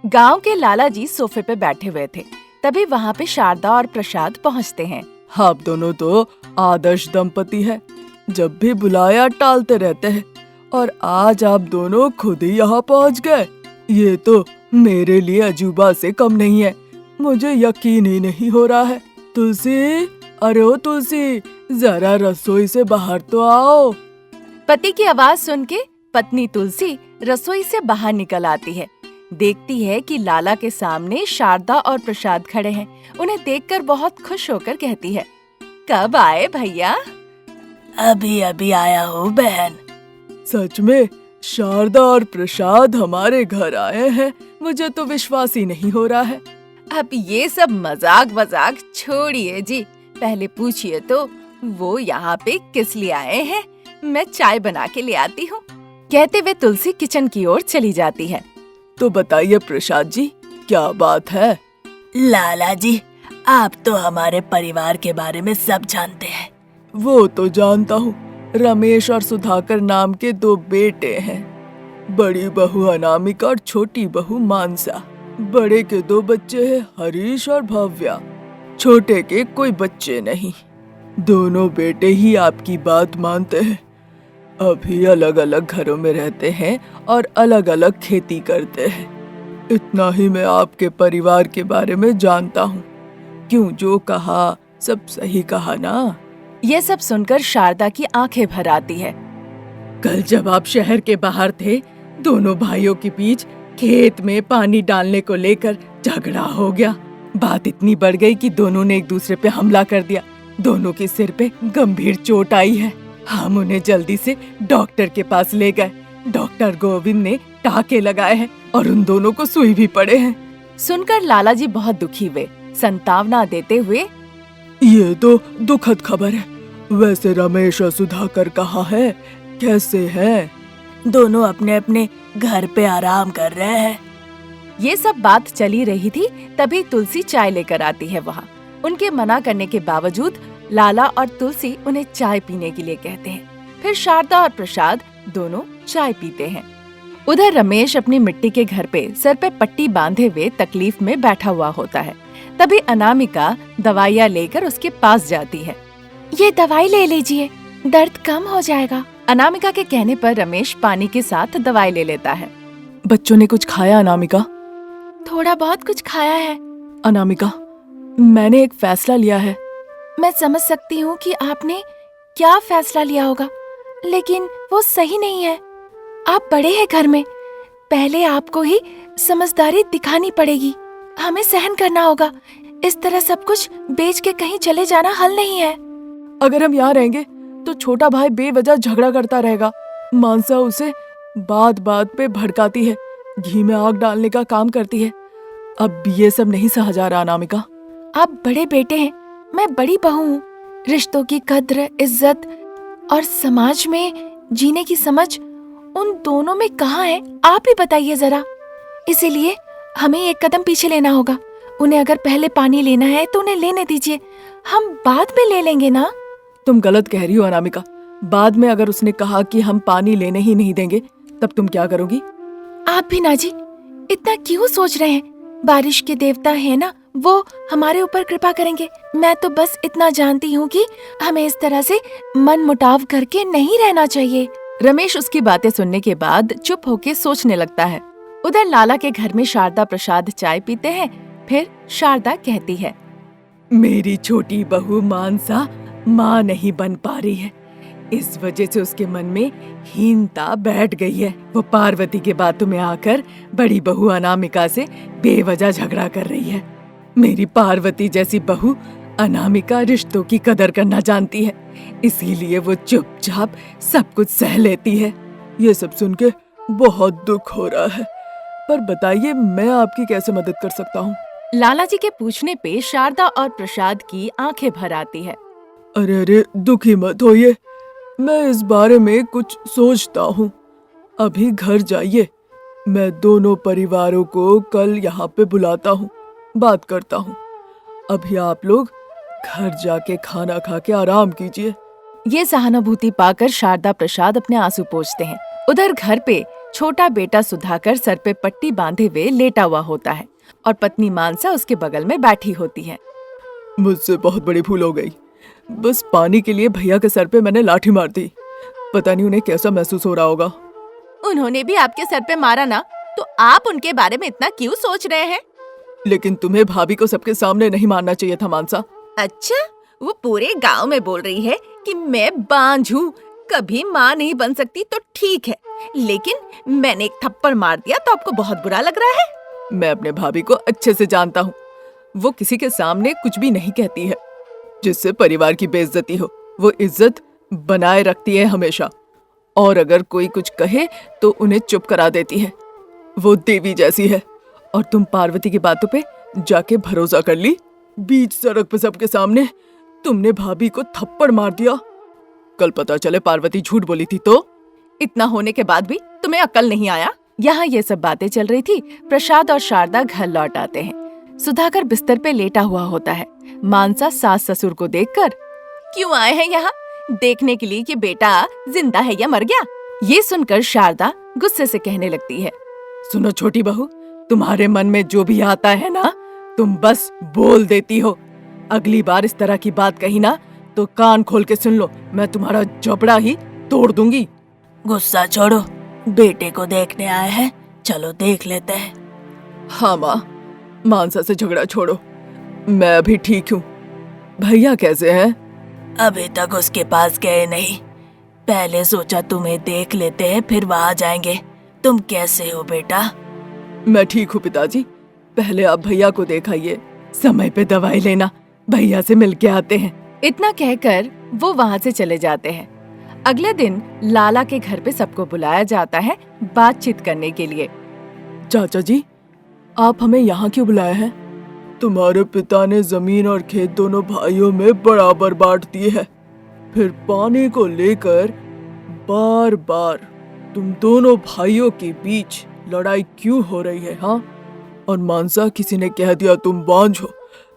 गांव के लाला जी सोफे पे बैठे हुए थे। तभी वहाँ पे शारदा और प्रसाद पहुँचते हैं। आप दोनों तो आदर्श दंपति है, जब भी बुलाया टालते रहते हैं और आज आप दोनों खुद ही यहाँ पहुँच गए। ये तो मेरे लिए अजूबा से कम नहीं है, मुझे यकीन ही नहीं हो रहा है। तुलसी, अरे ओ तुलसी, जरा रसोई से बाहर तो आओ। पति की आवाज सुन के पत्नी तुलसी रसोई से बाहर निकल आती है। देखती है कि लाला के सामने शारदा और प्रसाद खड़े हैं। उन्हें देखकर बहुत खुश होकर कहती है, कब आए भैया? अभी अभी आया हूँ बहन। सच में शारदा और प्रसाद हमारे घर आए हैं, मुझे तो विश्वास ही नहीं हो रहा है। अब ये सब मजाक छोड़िए जी, पहले पूछिए तो वो यहाँ पे किस लिए आए हैं? मैं चाय बना के ले आती हूँ। कहते हुए तुलसी किचन की ओर चली जाती है। तो बताइए प्रसाद जी, क्या बात है? लाला जी, आप तो हमारे परिवार के बारे में सब जानते हैं। वो तो जानता हूँ, रमेश और सुधाकर नाम के 2 बेटे हैं। बड़ी बहू अनामिका और छोटी बहू मानसा। बड़े के 2 बच्चे हैं, हरीश और भव्या। छोटे के कोई बच्चे नहीं। दोनों बेटे ही आपकी बात मानते हैं। अभी अलग अलग घरों में रहते हैं और अलग अलग खेती करते हैं। इतना ही मैं आपके परिवार के बारे में जानता हूँ। क्यों, जो कहा सब सही कहा ना? ये सब सुनकर शारदा की आंखें भर आती है। कल जब आप शहर के बाहर थे, दोनों भाइयों के बीच खेत में पानी डालने को लेकर झगड़ा हो गया। बात इतनी बढ़ गई कि दोनों ने एक दूसरे पे हमला कर दिया। दोनों के सिर पे गंभीर चोट आई है। हम उन्हें जल्दी से डॉक्टर के पास ले गए। डॉक्टर गोविंद ने टाके लगाए हैं और उन दोनों को सुई भी पड़े हैं। सुनकर लाला जी बहुत दुखी हुए। संतावना देते हुए, ये तो दुखद खबर है। वैसे रमेश और सुधाकर कहाँ है, कैसे हैं? दोनों अपने अपने घर पे आराम कर रहे हैं। ये सब बात चली रही थी, तभी तुलसी चाय लेकर आती है वहाँ। उनके मना करने के बावजूद लाला और तुलसी उन्हें चाय पीने के लिए कहते हैं। फिर शारदा और प्रसाद दोनों चाय पीते हैं। उधर रमेश अपनी मिट्टी के घर पे सर पे पट्टी बांधे हुए तकलीफ में बैठा हुआ होता है। तभी अनामिका दवाइयाँ लेकर उसके पास जाती है। ये दवाई ले लीजिए, दर्द कम हो जाएगा। अनामिका के कहने पर रमेश पानी के साथ दवाई ले लेता है। बच्चों ने कुछ खाया अनामिका? थोड़ा बहुत कुछ खाया है। अनामिका, मैंने एक फैसला लिया है। मैं समझ सकती हूँ कि आपने क्या फैसला लिया होगा, लेकिन वो सही नहीं है। आप बड़े हैं घर में, पहले आपको ही समझदारी दिखानी पड़ेगी। हमें सहन करना होगा। इस तरह सब कुछ बेच के कहीं चले जाना हल नहीं है। अगर हम यहाँ रहेंगे तो छोटा भाई बेवजह झगड़ा करता रहेगा। मानसा उसे बात बात पे भड़काती है, घी में आग डालने का काम करती है। अब ये सब नहीं सहा जा रहा अनामिका। आप बड़े बेटे हैं, मैं बड़ी बहू हूँ। रिश्तों की कद्र, इज्जत और समाज में जीने की समझ उन दोनों में कहाँ है, आप ही बताइए जरा। इसीलिए हमें एक कदम पीछे लेना होगा। उन्हें अगर पहले पानी लेना है तो उन्हें लेने दीजिए, हम बाद में ले लेंगे ना। तुम गलत कह रही हो अनामिका। बाद में अगर उसने कहा कि हम पानी लेने ही नहीं देंगे, तब तुम क्या करोगी? आप भी ना जी, इतना क्यों सोच रहे हैं? बारिश के देवता है ना, वो हमारे ऊपर कृपा करेंगे। मैं तो बस इतना जानती हूँ कि हमें इस तरह से मन मुटाव करके नहीं रहना चाहिए। रमेश उसकी बातें सुनने के बाद चुप होके सोचने लगता है। उधर लाला के घर में शारदा प्रसाद चाय पीते हैं। फिर शारदा कहती है, मेरी छोटी बहू मानसा माँ नहीं बन पा रही है। इस वजह से उसके मन में हीनता बैठ गई है। वो पार्वती के बातों में आकर बड़ी बहू अनामिका से बेवजह झगड़ा कर रही है। मेरी पार्वती जैसी बहू अनामिका रिश्तों की कदर करना जानती है, इसीलिए वो चुपचाप सब कुछ सह लेती है। ये सब सुन के बहुत दुख हो रहा है, पर बताइए मैं आपकी कैसे मदद कर सकता हूँ? लाला जी के पूछने पे शारदा और प्रसाद की आंखें भर आती है। अरे दुखी मत होइए, मैं इस बारे में कुछ सोचता हूँ। अभी घर जाइए, मैं दोनों परिवारों को कल यहाँ पे बुलाता हूँ, बात करता हूँ। अभी आप लोग घर जाके खाना खा के आराम कीजिए। ये सहानुभूति पाकर शारदा प्रसाद अपने आंसू पोंछते हैं। उधर घर पे छोटा बेटा सुधाकर सर पे पट्टी बांधे हुए लेटा हुआ होता है और पत्नी मानसा उसके बगल में बैठी होती है। मुझसे बहुत बड़ी भूल हो गई। बस पानी के लिए भैया के सर पे मैंने लाठी मार दी। पता नहीं उन्हें कैसा महसूस हो रहा होगा। उन्होंने भी आपके सर पे मारा ना, तो आप उनके बारे में इतना क्यों सोच रहे हैं? लेकिन तुम्हें भाभी को सबके सामने नहीं मारना चाहिए था मानसा। अच्छा, वो पूरे गांव में बोल रही है कि मैं बांझ हूँ, कभी माँ नहीं बन सकती तो ठीक है, लेकिन मैंने एक थप्पड़ मार दिया तो आपको बहुत बुरा लग रहा है? मैं अपने भाभी को अच्छे से जानता हूँ। वो किसी के सामने कुछ भी नहीं कहती है जिससे परिवार की बेइज्जती हो। वो इज्जत बनाए रखती है हमेशा, और अगर कोई कुछ कहे तो उन्हें चुप करा देती है। वो देवी जैसी है। और तुम पार्वती की बातों पे जाके भरोसा कर ली। बीच सड़क पे सबके सामने तुमने भाभी को थप्पड़ मार दिया। कल पता चले पार्वती झूठ बोली थी तो? इतना होने के बाद भी तुम्हें अक्ल नहीं आया? यहाँ ये सब बातें चल रही थी। प्रसाद और शारदा घर लौट आते हैं। सुधाकर बिस्तर पे लेटा हुआ होता है। मानसा सास ससुर को देखकर, क्यों आए हैं यहाँ? देखने के लिए कि बेटा जिंदा है या मर गया? ये सुनकर शारदा गुस्से से कहने लगती है, सुनो छोटी बहू, तुम्हारे मन में जो भी आता है ना, तुम बस बोल देती हो। अगली बार इस तरह की बात कही ना तो कान खोल के सुन लो, मैं तुम्हारा जबड़ा ही तोड़ दूंगी। गुस्सा छोड़ो, बेटे को देखने आए हैं, चलो देख लेते हैं। हाँ माँ, मानसा से झगड़ा छोड़ो, मैं अभी ठीक हूँ। भैया कैसे हैं? अभी तक उसके पास गए नहीं। पहले सोचा तुम्हें देख लेते हैं, फिर वहाँ जाएंगे। तुम कैसे हो बेटा? मैं ठीक हूँ पिताजी। पहले आप भैया को देखाइए, समय पे दवाई लेना, भैया से मिल के आते हैं। इतना कहकर वो वहाँ से चले जाते हैं। अगले दिन लाला के घर पे सबको बुलाया जाता है बातचीत करने के लिए। चाचा जी, आप हमें यहाँ क्यों बुलाए हैं? तुम्हारे पिता ने जमीन और खेत दोनों भाइयों में बराबर बांट दिए है। फिर पानी को लेकर बार बार तुम दोनों भाइयों के बीच लड़ाई क्यों हो रही है? हाँ, और मानसा, किसी ने कह दिया तुम बांझ हो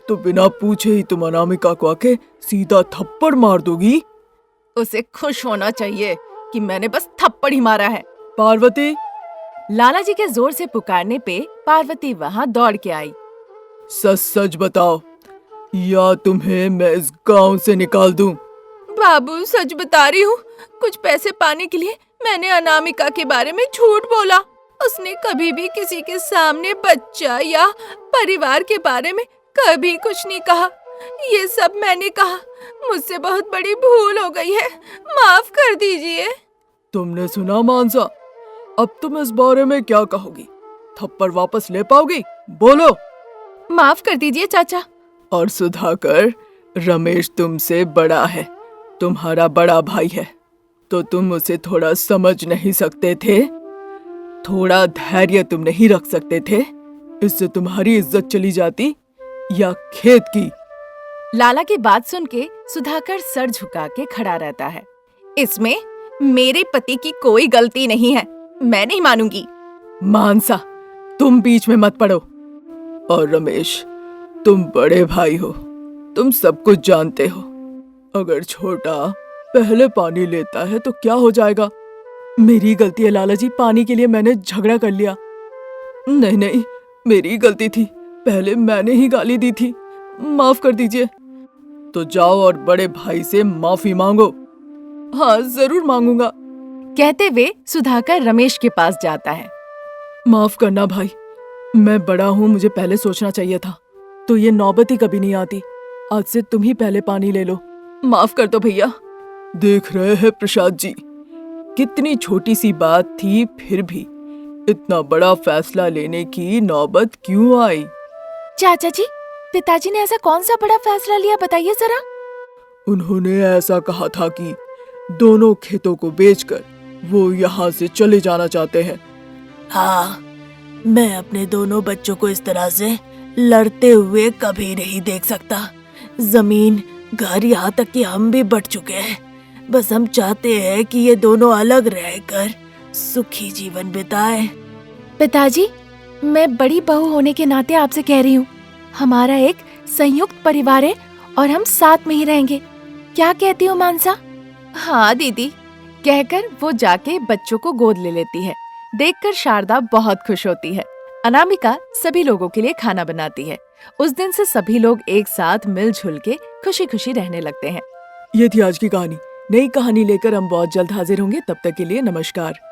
तो बिना पूछे ही तुम अनामिका को आके सीधा थप्पड़ मार दोगी? उसे खुश होना चाहिए कि मैंने बस थप्पड़ ही मारा है। पार्वती! लाला जी के जोर से पुकारने पे पार्वती वहाँ दौड़ के आई। सच सच बताओ, या तुम्हें मैं इस गांव से निकाल दूं? बाबू, सच बता रही हूँ। कुछ पैसे पाने के लिए मैंने अनामिका के बारे में झूठ बोला। उसने कभी भी किसी के सामने बच्चा या परिवार के बारे में कभी कुछ नहीं कहा। ये सब मैंने कहा। मुझसे बहुत बड़ी भूल हो गई है, माफ कर दीजिए। तुमने सुना मानसा? अब तुम इस बारे में क्या कहोगी? थप्पड़ वापस ले पाओगी? बोलो। माफ कर दीजिए चाचा। और सुधाकर, रमेश तुमसे बड़ा है, तुम्हारा बड़ा भाई है, तो तुम उसे थोड़ा समझ नहीं सकते थे? थोड़ा धैर्य तुम नहीं रख सकते थे? इससे तुम्हारी इज्जत चली जाती या खेत की? लाला की बात सुन के सुधाकर सर झुका के खड़ा रहता है। इसमें मेरे पति की कोई गलती नहीं है, मैं नहीं मानूंगी। मानसा, तुम बीच में मत पड़ो। और रमेश, तुम बड़े भाई हो, तुम सब कुछ जानते हो। अगर छोटा पहले पानी लेता है तो क्या हो जाएगा? मेरी गलती है लाला जी, पानी के लिए मैंने झगड़ा कर लिया। नहीं नहीं, मेरी गलती थी, पहले मैंने ही गाली दी थी, माफ कर दीजिए। तो जाओ और बड़े भाई से माफी मांगो। हाँ, जरूर मांगूंगा। कहते हुए सुधाकर रमेश के पास जाता है। माफ करना भाई, मैं बड़ा हूँ, मुझे पहले सोचना चाहिए था, तो ये नौबत ही कभी नहीं आती। आज से तुम ही पहले पानी ले लो। माफ कर दो भैया। देख रहे हैं प्रसाद जी, कितनी छोटी सी बात थी, फिर भी इतना बड़ा फैसला लेने की नौबत क्यों आई? चाचा जी, पिताजी ने ऐसा कौन सा बड़ा फैसला लिया, बताइए जरा। उन्होंने ऐसा कहा था कि दोनों खेतों को बेचकर वो यहाँ से चले जाना चाहते हैं। हाँ, मैं अपने दोनों बच्चों को इस तरह से लड़ते हुए कभी नहीं देख सकता। जमीन, घर, यहाँ तक कि हम भी बट चुके हैं। बस हम चाहते हैं कि ये दोनों अलग रहकर सुखी जीवन बिताएं। पिताजी, मैं बड़ी बहू होने के नाते आपसे कह रही हूँ, हमारा एक संयुक्त परिवार है और हम साथ में ही रहेंगे। क्या कहती हो मानसा? हाँ दीदी, कहकर वो जाके बच्चों को गोद ले लेती है। देखकर शारदा बहुत खुश होती है। अनामिका सभी लोगों के लिए खाना बनाती है। उस दिन से सभी लोग एक साथ मिलजुल के खुशी खुशी रहने लगते हैं। ये थी आज की कहानी। नई कहानी लेकर हम बहुत जल्द हाजिर होंगे। तब तक के लिए नमस्कार।